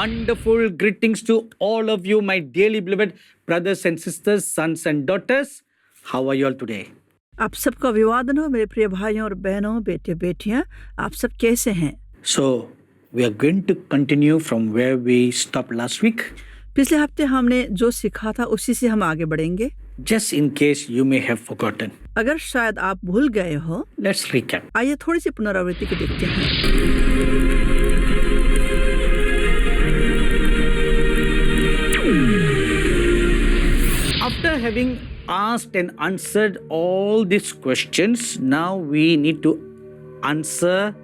wonderful greetings to all of you, my dearly beloved brothers and sisters, sons and daughters. How are you all today? आप सबका अभिवादन हो मेरे प्रिय भाइयों और बहनों, बेटे बेटियां, आप सब कैसे हैं? So, we are going to continue from where we stopped last week. पिछले हफ्ते हमने जो सीखा था उसी से हम आगे बढ़ेंगे. Just in case you may have forgotten. अगर शायद आप भूल गए हो, Let's recap. आइए थोड़ी सी पुनरावृत्ति को देखते हैं. After having asked and answered all these questions, now we need to answer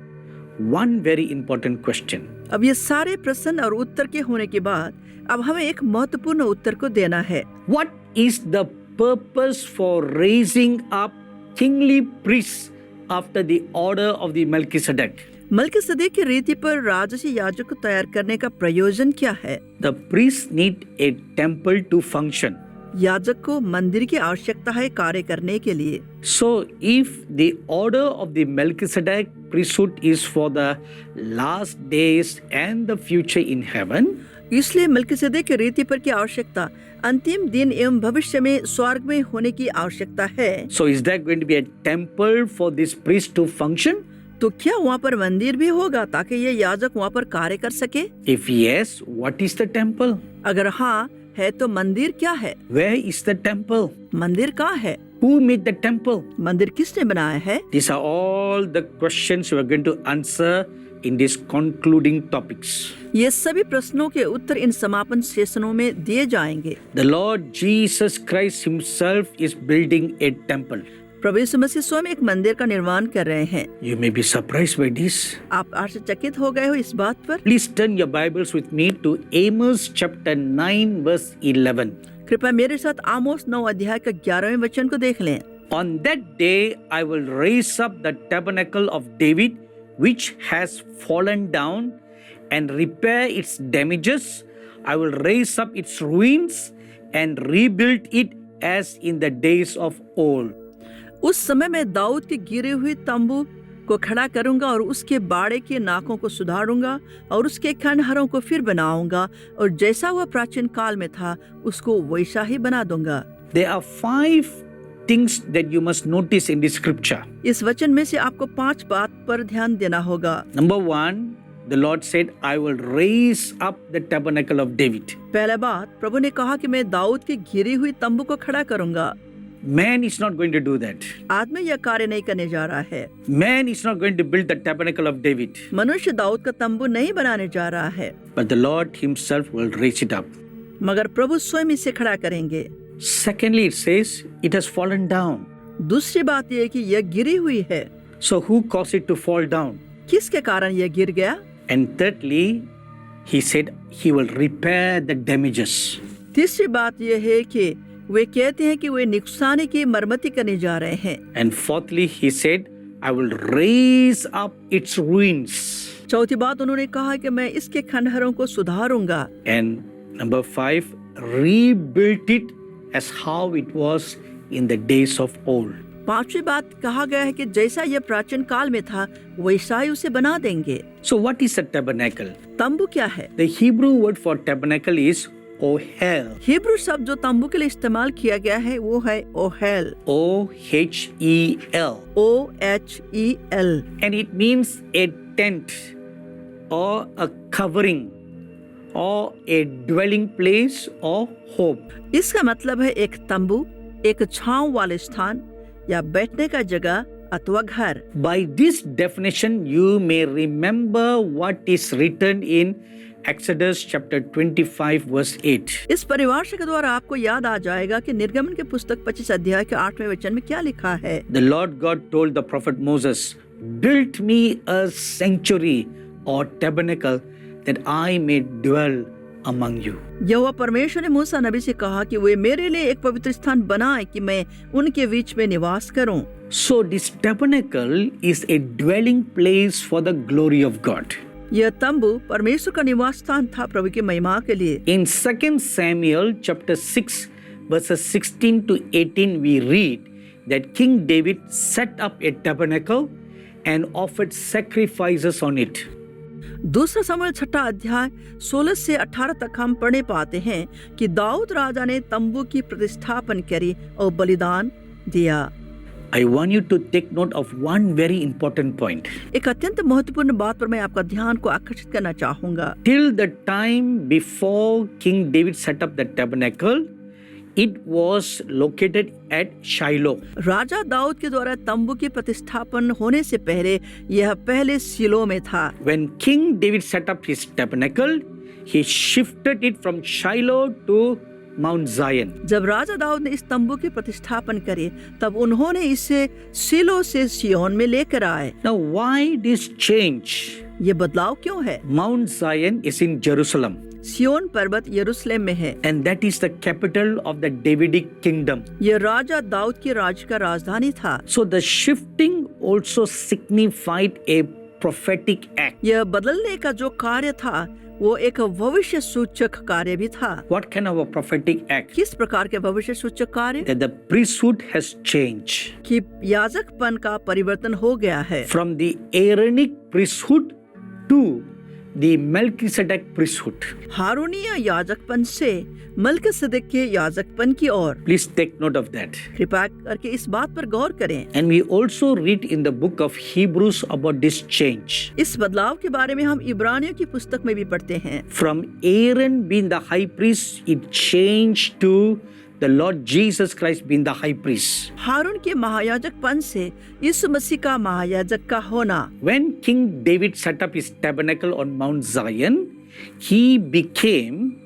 one very important question. अब ये सारे प्रश्न और उत्तर के होने के बाद अब हमें एक महत्वपूर्ण उत्तर को देना है. What is the purpose for raising up kingly priests after the order of the Melchizedek? Melchizedek की रीति पर राजसी याजक को तैयार करने का प्रयोजन क्या है? The priests need a temple to function. याजक को मंदिर की आवश्यकता है कार्य करने के लिए. So, if the order of the Melchizedek priesthood is for the last days and the future in heaven, इसलिए मलकीसेदेक की रीति पर की आवश्यकता अंतिम दिन एवं भविष्य में स्वर्ग में होने की आवश्यकता है. so is there going to be a temple for this priest to function? तो क्या वहाँ पर मंदिर भी होगा ताकि ये याजक वहाँ पर कार्य कर सके? If yes, what is the temple? अगर हाँ है तो मंदिर क्या है? Where is the temple? मंदिर कहाँ है? Who made the temple? मंदिर किसने बनाया है? These are all the questions we are going to answer in these concluding topics. ये सभी प्रश्नों के उत्तर इन समापन सेशनों में दिए जाएंगे. The Lord Jesus Christ himself is building a temple. प्रभु यीशु मसीह स्वयं एक मंदिर का निर्माण कर रहे हैं. You may be surprised by this. आप आश्चर्यचकित हो गए हो इस बात पर? Please turn your Bibles with me to Amos chapter 9 verse 11. कृपया मेरे साथ आमोस 9 अध्याय का 11वें वचन को देख लें. On that day I will raise up the tabernacle of David which has fallen down and repair its damages. I will raise up its ruins and rebuild it as in the days of old. उस समय मैं दाऊद के गिरे हुए तंबू को खड़ा करूंगा और उसके बाड़े के नाकों को सुधारूंगा और उसके खंडहरों को फिर बनाऊंगा और जैसा वह प्राचीन काल में था उसको वैसा ही बना दूंगा. There are 5 things that you must notice in this scripture. इस वचन में से आपको 5 बात पर ध्यान देना होगा. Number 1, the Lord said, I will raise up the tabernacle of David. पहला बात, प्रभु ने कहा कि मैं दाऊद की गिरी हुई तंबू को खड़ा करूंगा. Man is not going to do that. आदमी यह कार्य नहीं करने जा रहा है. Man is not going to build the tabernacle of David. मनुष्य दाऊद का तंबू नहीं बनाने जा रहा है. But the Lord himself will raise it up. मगर प्रभु स्वयं इसे खड़ा करेंगे. Secondly, it says, it has fallen down. दूसरी बात यह है कि यह गिरी हुई है. So who caused it to fall down? किसके कारण यह गिर गया? And thirdly, he said, he will repair the damages. तीसरी बात यह है कि वे कहते हैं कि वे नुकसानी की मरम्मती करने जा रहे हैं. And fourthly, he said, I will raise up its ruins. चौथी बात उन्होंने कहा कि मैं इसके खंडहरों को सुधारूंगा. And number 5, rebuild it as how it was in the days of old. पांचवी बात कहा गया है कि जैसा यह प्राचीन काल में था वैसा ही उसे बना देंगे. So what is a tabernacle? तंबू क्या है? The Hebrew word for tabernacle is ohel. Hebrew शब्द जो तंबू के लिए इस्तेमाल किया गया है वो है Ohel. O-H-E-L. O-H-E-L. And it means a tent or a covering or a dwelling place or home. इसका मतलब है एक तंबू, एक छांव वाले स्थान या बैठने का जगह अथवा घर. By this definition, you may remember what is written in Exodus chapter 25 verse 8. इस परिभाषा के द्वारा आपको याद आ जाएगा कि निर्गमन के पुस्तक 25 अध्याय के 8वें वचन में क्या लिखा है. The Lord God told the prophet Moses, build me a sanctuary or tabernacle that I may dwell among you. यहोवा परमेश्वर ने मूसा नबी से कहा कि वे मेरे लिए एक पवित्र स्थान बनाए कि मैं उनके बीच में निवास करूं. So this tabernacle is a dwelling place for the glory of God. यह तंबू परमेश्वर का निवास स्थान था प्रभु की महिमा के लिए. In 2 Samuel chapter 6 verses 16 to 18 we read that King David set up a tabernacle and offered sacrifices on it. दूसरा शमूएल 6 अध्याय 16 से 18 तक हम पढ़ने पाते हैं कि दाऊद राजा ने तंबू की प्रतिष्ठापन करी और बलिदान दिया। I want you to take note of one very important point. एक अत्यंत महत्वपूर्ण बात पर मैं आपका ध्यान को आकर्षित करना चाहूंगा। Till the time before King David set up the tabernacle, it was located at Shiloh. राजा दाऊद के द्वारा तंबू की प्रतिष्ठापन होने से पहले यह पहले शिलो में था। When King David set up his tabernacle, he shifted it from Shiloh to Mount Zion. जब राजा दाऊद ने इस तंबू की प्रतिष्ठापन करे तब उन्होंने इसे शिलो से सिय्योन में लेकर आए। Now, why this change? ये बदलाव क्यों है? Mount Zion is in Jerusalem, सिय्योन पर्वत यरूशलेम में है। and that is the capital of the Davidic kingdom. यह राजा दाऊद के राज्य का राजधानी था। So the shifting also signified a prophetic act. यह बदलने का जो कार्य था वो एक भविष्य सूचक कार्य भी था। What kind of a prophetic act? किस प्रकार के भविष्य सूचक कार्य? That the priesthood has changed कि याजकपन का परिवर्तन हो गया है। from the Aaronic priesthood to the Melchizedek priesthood. हारूनीय याजकपन से मल्कीसदेक के याजकपन की ओर। Please take note of that. कृपया करके इस बात पर गौर करें। And we also read in the book of Hebrews about this change. इस बदलाव के बारे में हम इब्रानियों की पुस्तक में भी पढ़ते हैं। From Aaron being the high priest, it changed to the Lord Jesus Christ being the high priest. हारून के महायाजकपन से यीशु मसीह का महायाजक का होना। When King David set up his tabernacle on Mount Zion, he became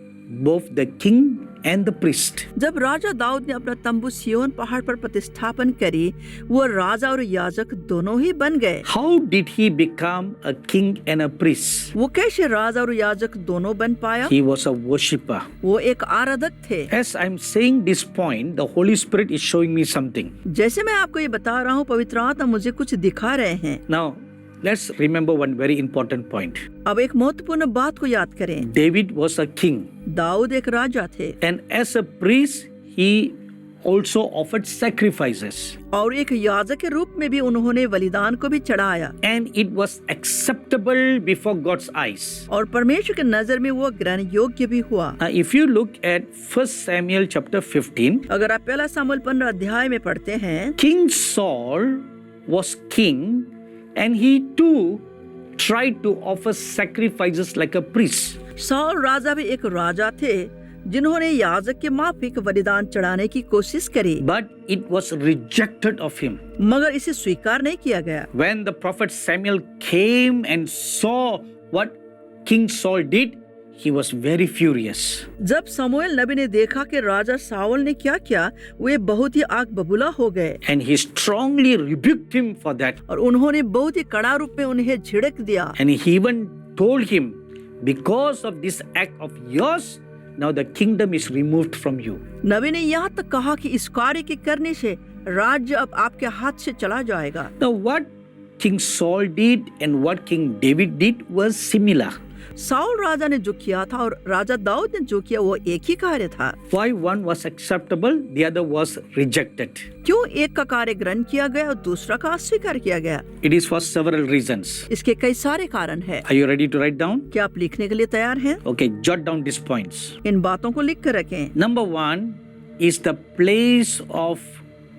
both the king and the priest. जब राजा दाऊद ने अपना तंबू सिय्योन पहाड़ पर प्रतिष्ठापन करी, वो राजा और याजक दोनों ही बन गए। How did he become a king and a priest? वो कैसे राजा और याजक दोनों बन पाया? He was a worshipper. वो एक आराधक थे। As I'm saying this point, the Holy Spirit is showing me something. जैसे मैं आपको ये बता रहा हूँ, पवित्र आत्मा मुझे कुछ दिखा रहे हैं। Now, let's remember one very important point. अब एक महत्वपूर्ण बात को याद करें। David was a king, Dawood एक राजा थे and as a priest, he also offered sacrifices, और एक याजक के रूप में भी उन्होंने बलिदान को भी चढ़ाया, and it was acceptable before God's eyes. और परमेश्वर की नजर में वो ग्रहण योग्य भी हुआ। If you look at 1 Samuel chapter 15, अगर आप पहला शमूएल 15 अध्याय में पढ़ते हैं, King Saul was king, and he too tried to offer sacrifices like a priest. Saul राजा भी एक राजा थे जिन्होंने याजक के माफिक बलिदान चढ़ाने की कोशिश करी, But it was rejected of him. मगर इसे स्वीकार नहीं किया गया। When the prophet Samuel came and saw what King Saul did, he was very furious. जब शमूएल नबी ने देखा कि राजा साउल ने क्या किया, वे बहुत ही आग बबूला हो गए And he strongly rebuked him for that. और उन्होंने बहुत ही कड़ा रूप में उन्हें झिड़क दिया। And he even told him, because of this act of yours, now the kingdom is removed from you. नबी ने यहाँ तक कहा कि इस कार्य के करने से राज्य अब आपके हाथ से चला जाएगा। Now what King Saul did and what King David did was similar. Saul राजा ने जो किया था और राजा दाऊद ने जो किया वो एक ही कार्य था। Why one was acceptable, the other was rejected? क्यों एक का कार्य ग्रहण किया गया और दूसरा का अस्वीकार किया गया? It is for several reasons. इसके कई सारे कारण हैं। Are you ready to write down? क्या आप लिखने के लिए तैयार हैं? Okay, jot down these points. इन बातों को लिख कर रखें। Number one is the place of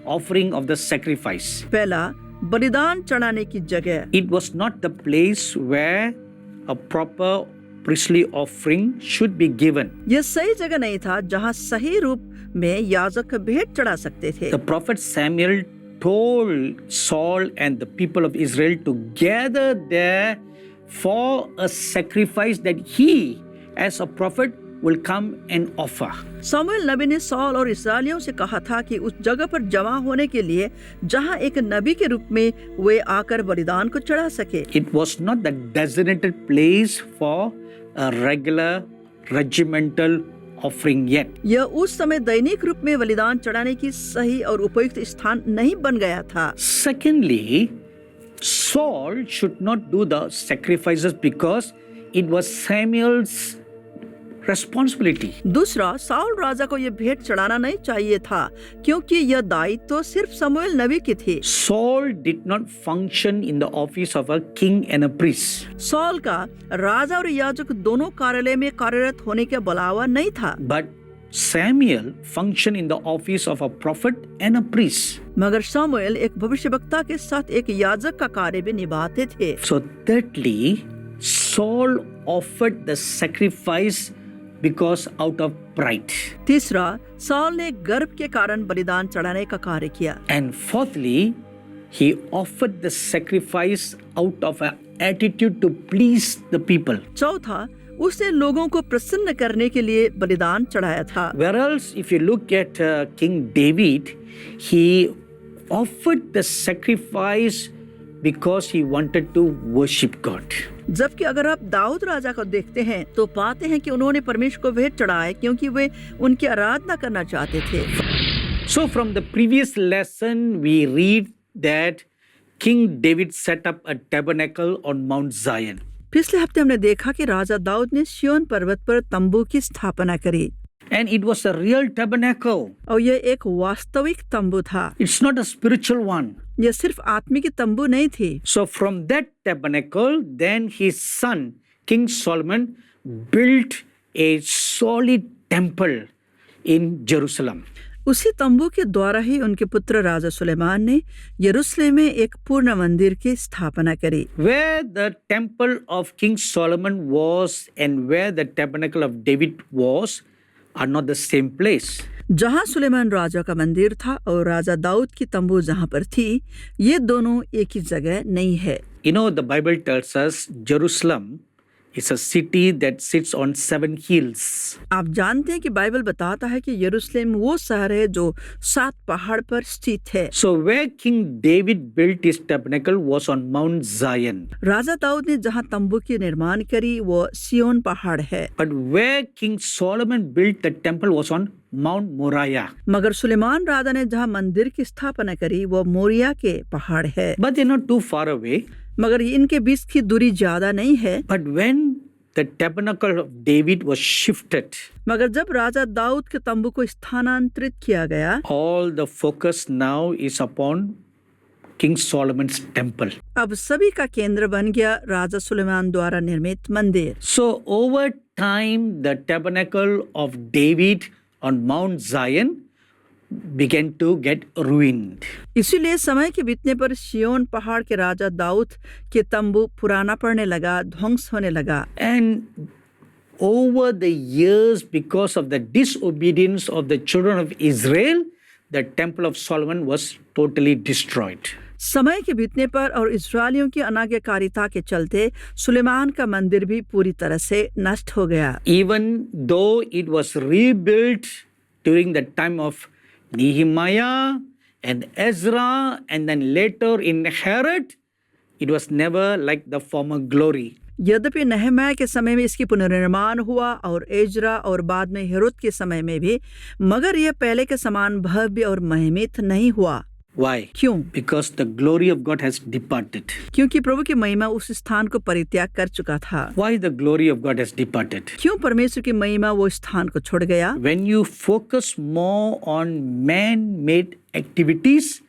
offering of the sacrifice. पहला, बलिदान चढ़ाने की जगह। It was not the place where a proper priestly offering should be given. यह सही जगह नहीं था जहाँ सही रूप में याजक भेंट चढ़ा सकते थे। The prophet Samuel told Saul and the people of Israel to gather there for a sacrifice that he, as a prophet, will come and offer. शमूएल नबी ने साउल और इस्राएलियों से कहा था कि उस जगह पर जमा होने के लिए जहां एक नबी के रूप में वे आकर बलिदान को चढ़ा सके। It was not the designated place for a regular regimental offering yet. यह उस समय दैनिक रूप में बलिदान चढ़ाने की सही और उपयुक्त स्थान नहीं बन गया था। Secondly, Saul should not do the sacrifices because it was Samuel's responsibility. दूसरा, साउल राजा को यह भेंट चढ़ाना नहीं चाहिए था क्योंकि यह दायित्व तो सिर्फ शमूएल नबी की थी। Saul did not function in the office of a king and a priest, Saul का राजा और याजक दोनों कार्यालय में कार्यरत होने का बुलावा नहीं था, but Samuel functioned in the office of a prophet and a priest. मगर शमूएल एक भविष्यवक्ता के साथ एक याजक का कार्य भी निभाते थे। So thirdly, Saul offered the sacrifice because out of pride. तीसरा, सॉल ने गर्व के कारण बलिदान चढ़ाने का कार्य किया। And fourthly, he offered the sacrifice out of an attitude to please the people. चौथा, उसने लोगों को प्रसन्न करने के लिए बलिदान चढ़ाया था। Whereas if you look at King David, he offered the sacrifice because he wanted to worship God. जबकि अगर आप दाऊद राजा को देखते हैं तो पाते हैं कि उन्होंने परमेश्वर को भेंट चढ़ाया क्योंकि वे उनकी आराधना करना चाहते थे। So from the previous lesson we read that King David set up a tabernacle on Mount Zion. पिछले हफ्ते हमने देखा कि राजा दाऊद ने सिय्योन पर्वत पर तंबू की स्थापना करी And it was a real tabernacle. और यह एक वास्तविक तंबू था, It's not a spiritual one. यह सिर्फ आत्मिक तंबू नहीं थी। So from that tabernacle, then his son, King Solomon, built a solid temple in Jerusalem. उसी तंबू के द्वारा ही उनके पुत्र राजा सुलेमान ने यरूशलेम में एक पूर्ण मंदिर की स्थापना करी। Where the temple of King Solomon was and where the tabernacle of David was are not the same place. जहाँ सुलेमान राजा का मंदिर था और राजा दाऊद की तंबू जहाँ पर थी, ये दोनों एक ही जगह नहीं है। You know, the Bible tells us Jerusalem is a city that sits on 7 hills. आप जानते हैं कि बाइबल बताता है कि यरूशलेम वो शहर है जो 7 पहाड़ पर स्थित है। So where King David built his tabernacle was on Mount Zion. राजा दाऊद ने जहाँ तंबू की निर्माण करी वो सिय्योन पहाड़ है। But where King Solomon built the temple was on Mount Moriah. मगर सुलेमान राजा ने जहाँ मंदिर की स्थापना करी वो मोरिया के पहाड़ है। But they're not too far away. मगर इनके बीच की दूरी ज्यादा नहीं है। But when the tabernacle of David was shifted, मगर जब राजा दाऊद के तंबू को स्थानांतरित किया गया, all the focus now is upon King Solomon's temple. अब सभी का केंद्र बन गया राजा सुलेमान द्वारा निर्मित मंदिर। So over time, the tabernacle of David on Mount Zion began to get ruined. इसीलिए समय के बीतने पर सिय्योन पहाड़ के राजा दाऊद के तंबू पुराना पड़ने लगा, ध्वंस होने लगा। And over the years, because of the disobedience of the children of Israel, the temple of Solomon was totally destroyed. समय के बीतने पर और इस्राएलियों की अनाज्ञाकारिता के चलते सुलेमान का मंदिर भी पूरी तरह से नष्ट हो गया। Even though it was rebuilt during the time of Nehemiah and Ezra and then later in Herod, it was never like the former glory. यद्यपि नहम्याह के समय में इसकी पुनर्निर्माण हुआ और एजरा और बाद में हेरोद के समय में भी, मगर यह पहले के समान भव्य और महिमित नहीं हुआ। Why? क्यों? Because the glory of God has departed. क्योंकि प्रभु की महिमा उस स्थान को परित्याग कर चुका था। Why the glory of God has departed? क्यों परमेश्वर की महिमा वो स्थान को छोड़ गया? When you focus more on man-made activities,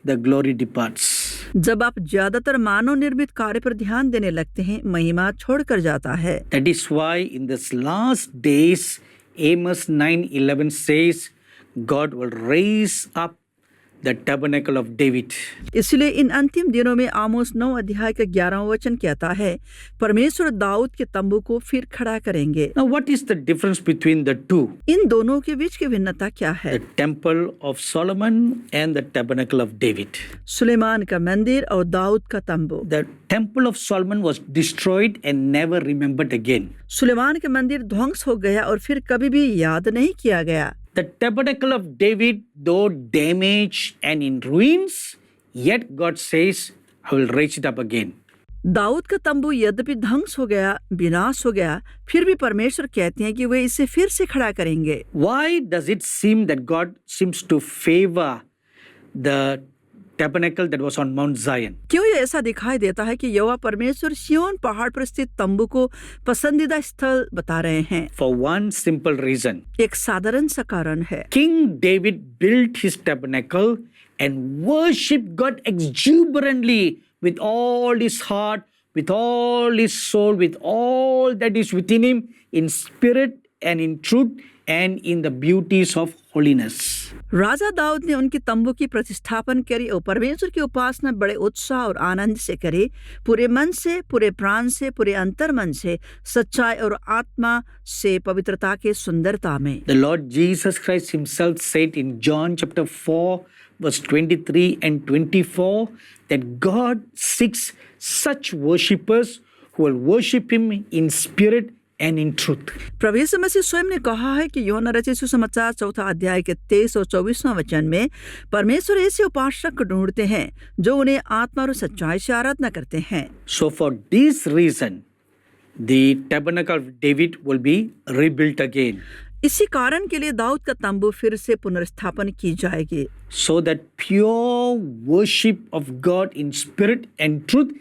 the glory departs. जब आप ज्यादातर मानव निर्मित कार्य पर ध्यान देने लगते हैं, महिमा छोड़कर जाता है। That is why in this last days, Amos 9:11 says, God will raise up the tabernacle of David. इसलिए इन अंतिम दिनों में आमोस 9 अध्याय का 11वां वचन कहता है, परमेश्वर दाऊद के तंबू को फिर खड़ा करेंगे। Now what is the difference between the two? इन दोनों के बीच की भिन्नता क्या है? The temple of Solomon and the tabernacle of David. Suleman का मंदिर और दाऊद का तंबू। The temple of Solomon was destroyed and never remembered again. Suleman का मंदिर ध्वंस हो गया और फिर कभी भी याद नहीं किया गया। The tabernacle of David, though damaged and in ruins, yet God says, I will raise it up again. Dawood का तंबू यद्यपि ध्वंस हो गया, विनाश हो गया, फिर भी परमेश्वर कहते हैं कि वे इसे फिर से खड़ा करेंगे। Why does it seem that God seems to favor the tabernacle that was on Mount Zion. क्यों ये ऐसा दिखाई देता है कि यहोवा परमेश्वर सिय्योन पहाड़ पर स्थित तंबू को पसंदीदा स्थल बता रहे हैं? For one simple reason. एक साधारण सा कारण है। King David built his tabernacle and worshiped God exuberantly with all his heart, with all his soul, with all that is within him, in spirit and in truth and in the beauties of holiness. राजा दाऊद ने उनकी तंबू की प्रतिष्ठापन करी और परमेश्वर की उपासना बड़े उत्साह और आनंद से करी, पूरे मन से, पूरे प्राण से, पूरे अंतर्मन से, सच्चाई और आत्मा से, पवित्रता के सुंदरता में। The Lord Jesus Christ himself said in John chapter 4 verse 23 and 24 that God seeks such worshippers who will worship him in spirit and in truth. प्रभु यीशु मसीह स्वयं ने कहा है कि यूहन्ना रचित सुसमाचार 4 अध्याय के 23 और 24वां वचन में परमेश्वर ऐसे उपासक ढूंढते हैं जो उन्हें आत्मा और सच्चाई से आराधना करते हैं। So for this reason, the tabernacle of David will be rebuilt again. इसी कारण के लिए दाऊद का तंबू फिर से पुनर्स्थापन की जाएगी, So that pure worship of God in spirit and truth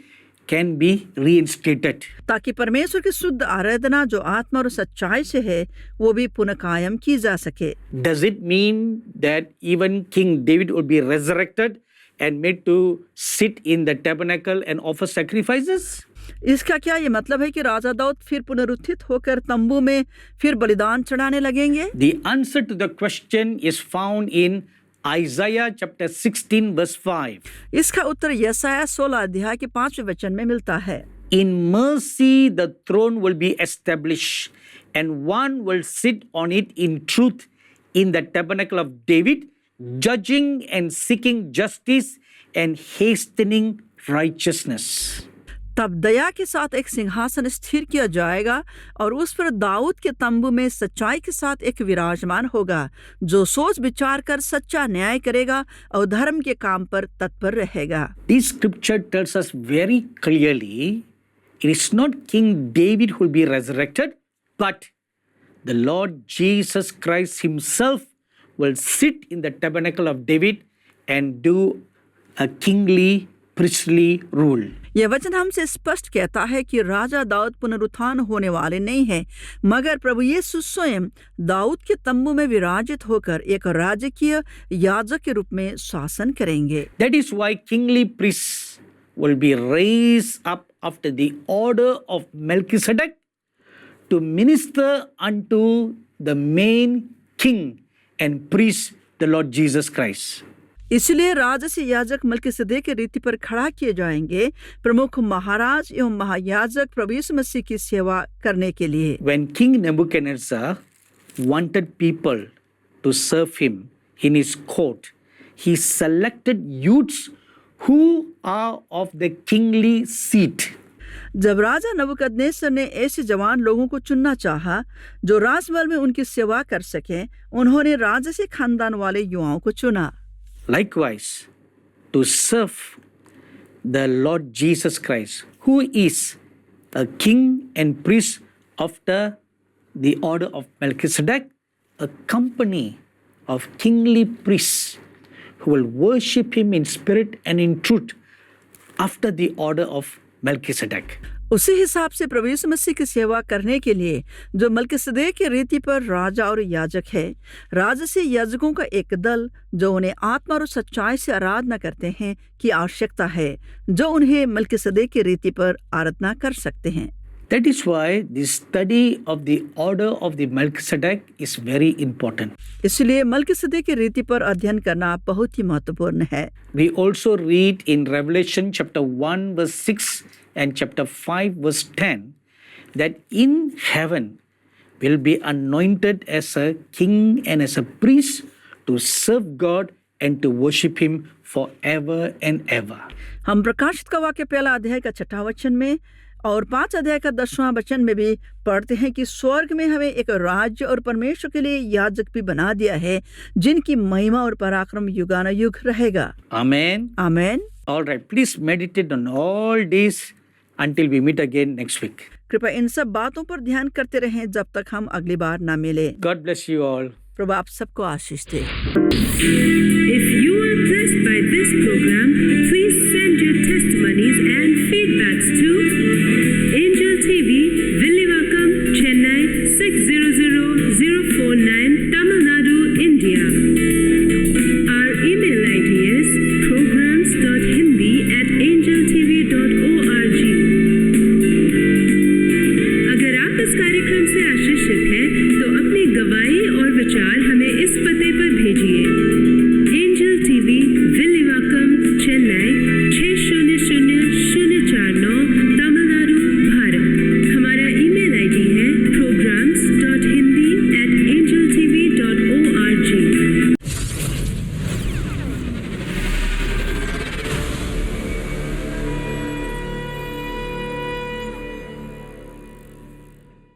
can be reinstated. ताकि परमेश्वर की शुद्ध आराधना जो आत्मा और सच्चाई से है वो भी पुनः कायम की जा सके। Does it mean that even King David will be resurrected and made to sit in the tabernacle and offer sacrifices? इसका क्या ये मतलब है कि राजा दाऊद फिर पुनरुत्थित होकर तंबू में फिर बलिदान चढ़ाने लगेंगे? The answer to the question is found in Isaiah chapter 16 verse 5. इसका उत्तर यशायाह 16 अध्याय के 5वें वचन में मिलता है। In mercy the throne will be established, and one will sit on it in truth in the tabernacle of David, judging and seeking justice and hastening righteousness. तब दया के साथ एक सिंहासन स्थिर किया जाएगा और उस पर दाऊद के तंबू में सच्चाई के साथ एक विराजमान होगा जो सोच विचार कर सच्चा न्याय करेगा और धर्म के काम पर तत्पर रहेगा। This scripture tells us very clearly it is not King David who will be resurrected, but the Lord Jesus Christ himself will sit in the tabernacle of David and do a kingly priestly rule. यह वचन हमसे स्पष्ट कहता है कि राजा दाऊद पुनरुत्थान होने वाले नहीं हैं, मगर प्रभु यीशु स्वयं दाऊद के तंबू में विराजित होकर एक राजकीय याजक के रूप में शासन करेंगे। That is why kingly priests will be raised up after the order of Melchizedek to minister unto the main king and priest, the Lord Jesus Christ. इसलिए राजसी याजक मल्कीसदेक के रीति पर खड़ा किए जाएंगे, प्रमुख महाराज एवं महायाजक प्रभु यीशु मसीह की सेवा करने के लिए। When King Nebuchadnezzar wanted people to serve him in his court, he selected youths who are of the kingly seat. जब राजा नबूकदनेस्सर ने ऐसे जवान लोगों को चुनना चाहा जो राजमहल में उनकी सेवा कर सकें, उन्होंने राजसी खानदान वाले युवाओं को चुना। Likewise, to serve the Lord Jesus Christ, who is a king and priest after the order of Melchizedek, a company of kingly priests who will worship him in spirit and in truth after the order of Melchizedek. उसी हिसाब से प्रभु यीशु मसीह की सेवा करने के लिए जो मल्कीसदेक की रीति पर राजा और याजक है, राजसी याजकों का एक दल जो उन्हें आत्मा और सच्चाई से आराधना करते हैं की आवश्यकता है, जो उन्हें मल्कीसदेक की रीति पर आराधना कर सकते हैं। That is why the study of the order of the Melchizedek is very important. इसलिए मल्कीसदेक की रीति पर अध्ययन करना बहुत ही महत्वपूर्ण है। We also read in Revelation chapter 1 verse 6 and chapter 5 verse 10 that in heaven will be anointed as a king and as a priest to serve God and to worship him forever and ever. हम प्रकाशित का वाक्य पहला अध्याय का 6वां वचन में और 5 अध्याय का 10वां वचन में भी पढ़ते हैं कि स्वर्ग में हमें एक राज्य और परमेश्वर के लिए याजक भी बना दिया है जिनकी महिमा और पराक्रम युगानुयुग रहेगा। Amen. Amen. All right, please meditate on all this until we meet again next week. कृपया इन सब बातों पर ध्यान करते रहें जब तक हम अगली बार ना मिले। God bless you all. प्रभु आप सबको आशीष दे। If you are blessed by this program,